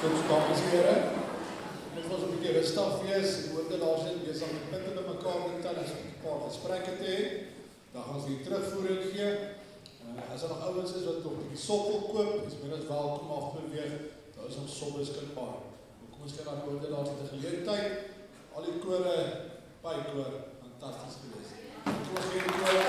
Goed, dames en heren. Dit was een beetje rustig wees. Ik hoorde daar zitten, we zijn met punten bij elkaar getel, as ons 'n paar gesprekke te hê. Dan gaan ons weer terugvoering gee. As er nog ouens is wat nog 'n bietjie sokkel koop, is meer as welkom af te beweeg. Daar is ons somme beskikbaar. Kom ons kyk na die hoorde daar zit 'n geleentheid. Al die kore, baie kore, fantasties geweest. Kom ons gee die kore.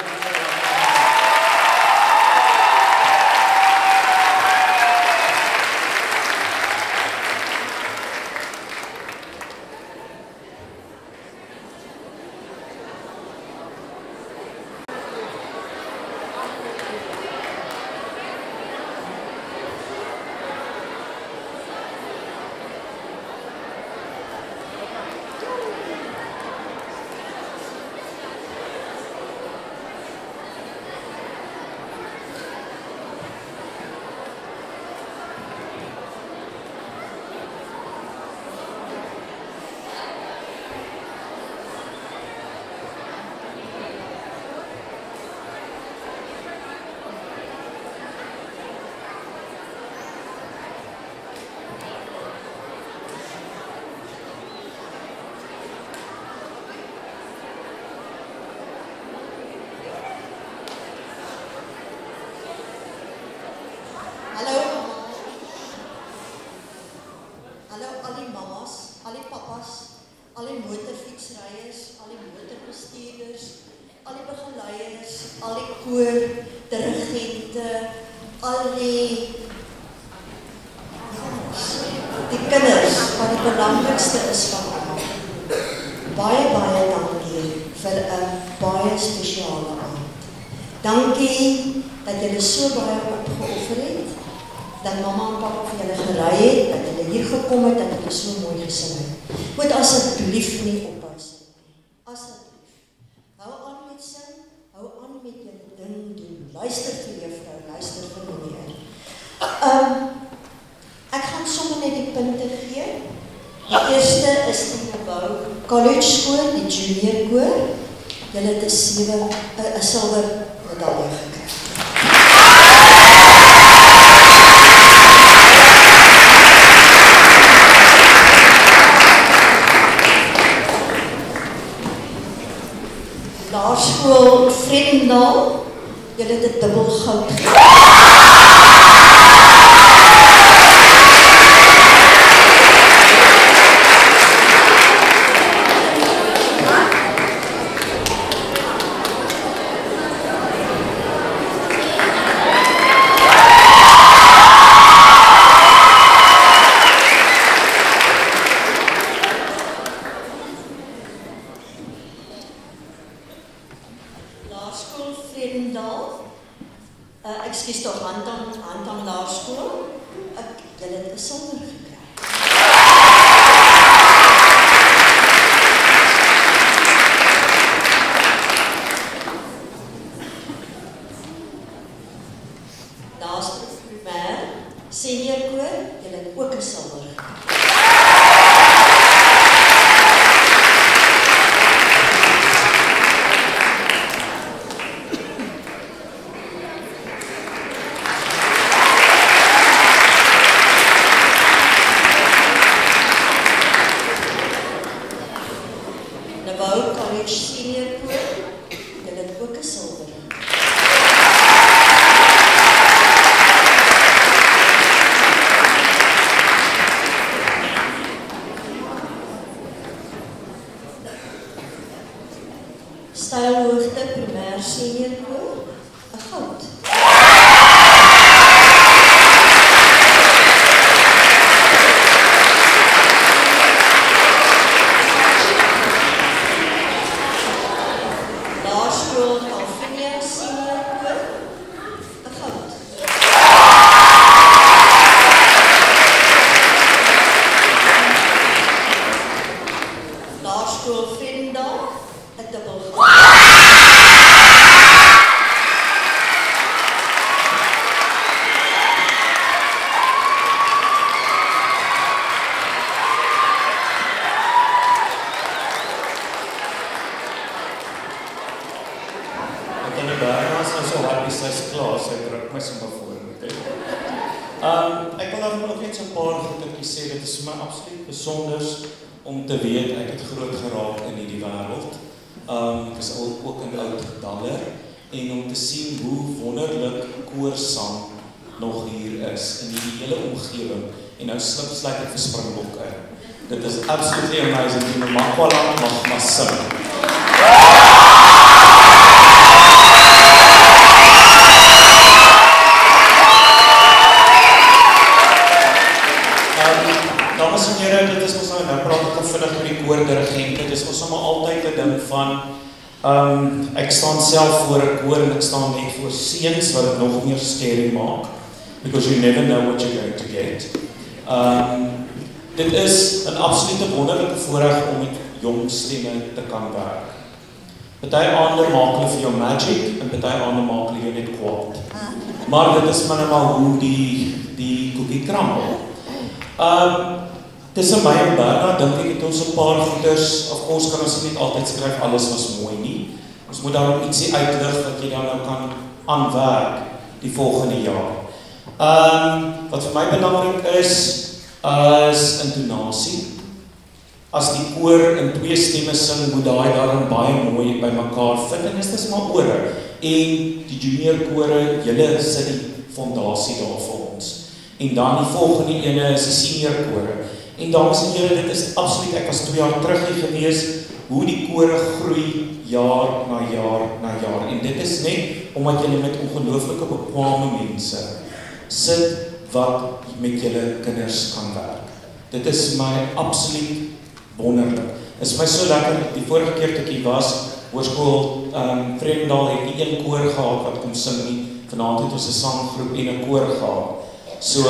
Dankie dat julle so baie opgeoffer het, dat mama en papa vir julle gery het, dat julle hier gekom het, dat julle so mooi gesing het. Moet asseblief nie ophou sing nie. Asseblief. Hou aan met sing, hou aan met julle ding doen. Luister vir juffrou, luister vir meneer. Ek gaan sommer net die punte gee. Die eerste is die Nabou College School, die junior koor. Julle het 'n silwer medaille gekry. Laerskool Vredendal, julle het 'n dubbel goud gekry. altyd sê, dit is vir my absoluut besonders om te weet, ek het groot geraak in hierdie wêreld. Ek is ook in Oud-Dalle, en om te sien hoe wonderlik koorsang nog hier is, in die hele omgewing, en nou sluit ek vir Springbok in. Dit is absolutely amazing, die Makwaland mag maar sing. Dames en heren, dit is ons nou praat ek vinnig met die koordirigent, dit is ons allemaal altyd 'n ding van, ek staan self voor 'n koor en ek staan net voor seuns wat dit nog meer scary maak, because you never know what you're going to get. Dit is 'n absolute wonderlike voorreg om met jong stemme te kan werk. Party aande maak hulle vir jou magic en party aande maak hulle jou net kwaad. Maar dit is maar hoe die koekie krammel. Tussen my en Berna dink ek het ons 'n paar goeders, of ons kan ons nie altyd skryf alles was mooi nie. Ons moet daarom ietsie uitlig wat jy dan nou kan aanwerk die volgende jaar. Wat vir my belangrik is intonasie. As die koor in 2 stemme sing, moet daai daarin baie mooi by mekaar fit, en is dit maar ore. En die junior kore, julle sit die fondasie daar vir ons. En dan die volgende ene is die senior kore. En dames en heren, dit is absoluut, ek was 2 jaar terug hier gewees, hoe die kore groei jaar na jaar na jaar. En dit is net omdat julle met ongelooflike bekwame mense sit wat met julle kinders kan werk. Dit is my absoluut wonderlik. Dit is my so lekker, die vorige keer toe ek was, Hoërskool Vredendal het nie 1 koor gehad wat kom sing nie. Vanaand het ons 'n sanggroep en 'n koor gehad. So,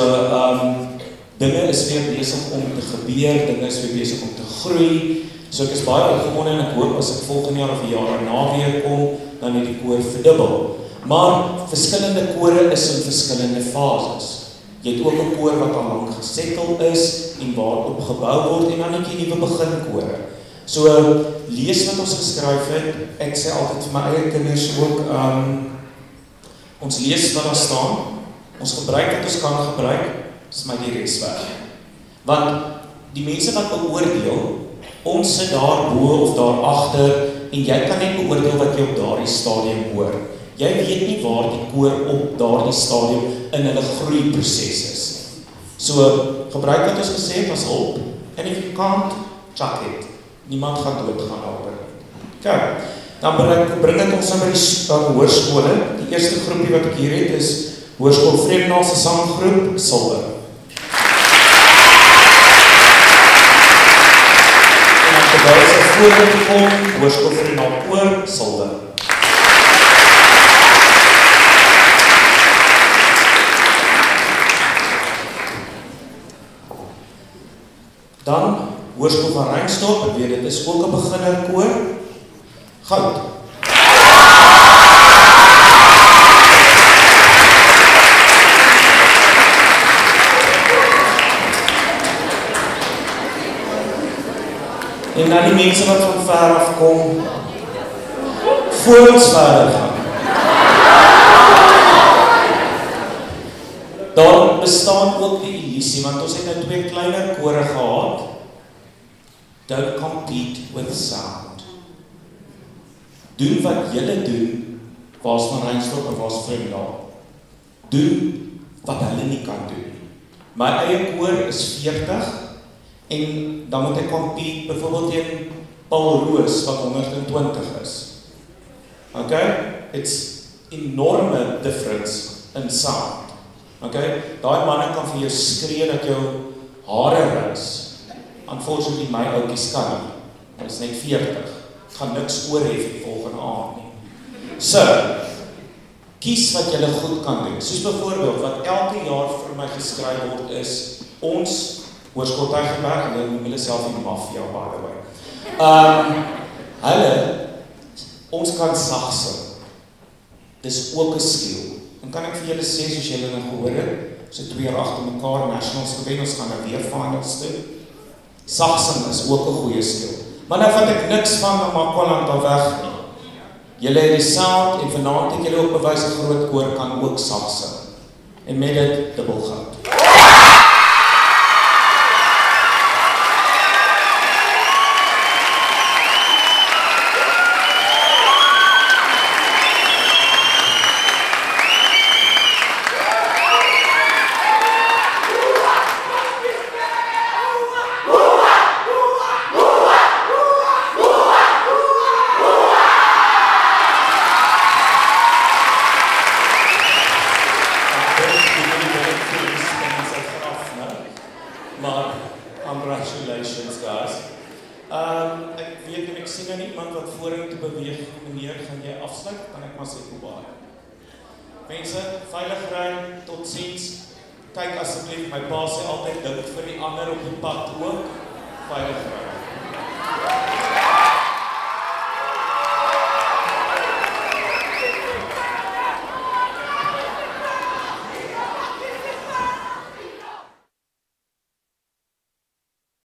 dinge is weer besig om te gebeur, dinge is weer besig om te groei. So ek is baie opgewonde en ek hoop as ek volgende jaar of 'n jaar daarna weer kom, dan het die koor verdubbel. Maar verskillende kore is in verskillende fases. Jy het ook 'n koor wat al lank gesettel is en waarop gebou word, en dan het jy nuwe beginkore. So, lees wat ons geskryf het. Ek sê altyd vir my eie kinders ook, ons lees wat daar staan, ons gebruik wat ons kan gebruik, is my die res weg. Want die mense wat beoordeel, ons sit daar bo of daar agter, en jy kan net beoordeel wat jy op daardie stadium hoor. Jy weet nie waar die koor op daardie stadium in hulle groeiproses is. So, gebruik wat ons gesê het as hulp, and if you can't, chuck it. Niemand gaan doodgaan daaroor. Kijk, dan bring ek ons by die hoërskole. Die eerste groepie wat ek hier het is Hoërskool Vredendal se sanggroep, Silwer. En dan terwyl sy vorentoe kom, Hoërskool Vredendal Koor, Silwer. Dan Hoërskool van Reinstorp, ek weet dit is ook 'n beginnerkoor, Goud. En dan die mense wat van ver af kom, voor ons verder gaan. Daar bestaan ook die illusie, want ons het nou 2 kleiner kore gehad. Don't compete with sound. Doen wat julle doen, waar's van Reinstorp en waar's Vredendal. Doen wat hulle nie kan doen. My eie koor is 40, en dan moet ek compete, byvoorbeeld teen Paul Roos, wat 120 is. Okay? It's enorme difference in sound. Okay? Daai manne kan vir jou skree dat jou hare ris. Unfortunately, my ouetjies kan nie. Hy is net 40. Gaan niks oor hê vir die volgende aand nie. So, kies wat jy goed kan doen. Soos byvoorbeeld, wat elke jaar vir my geskryf word is, ons Hoërskool Tygerberg, en hulle noem hulle self die mafia, by the way. Ons kan sag sing. Dis ook 'n skill. En kan ek vir julle sê, soos julle nou gehoor het, ons het 2 jaar agter mekaar nationals gewen, ons gaan nou weer finals doen. Sag sing is ook 'n goeie skill. Maar nou vat ek niks van Makwaland daar weg nie. Julle het die sound, en vanaand het julle ook bewys 'n groot koor kan ook sag sing. En met dit dubbel goud. Congratulations, guys. Ek weet en ek sien nou iemand wat vorentoe beweeg. Meneer, gaan jy afsluit? Kan ek maar sê hoe baie? Mense, veilig ry, totsiens. Kyk asseblief, my pa sê altyd dink vir die ander op die pad ook. Veilig ry.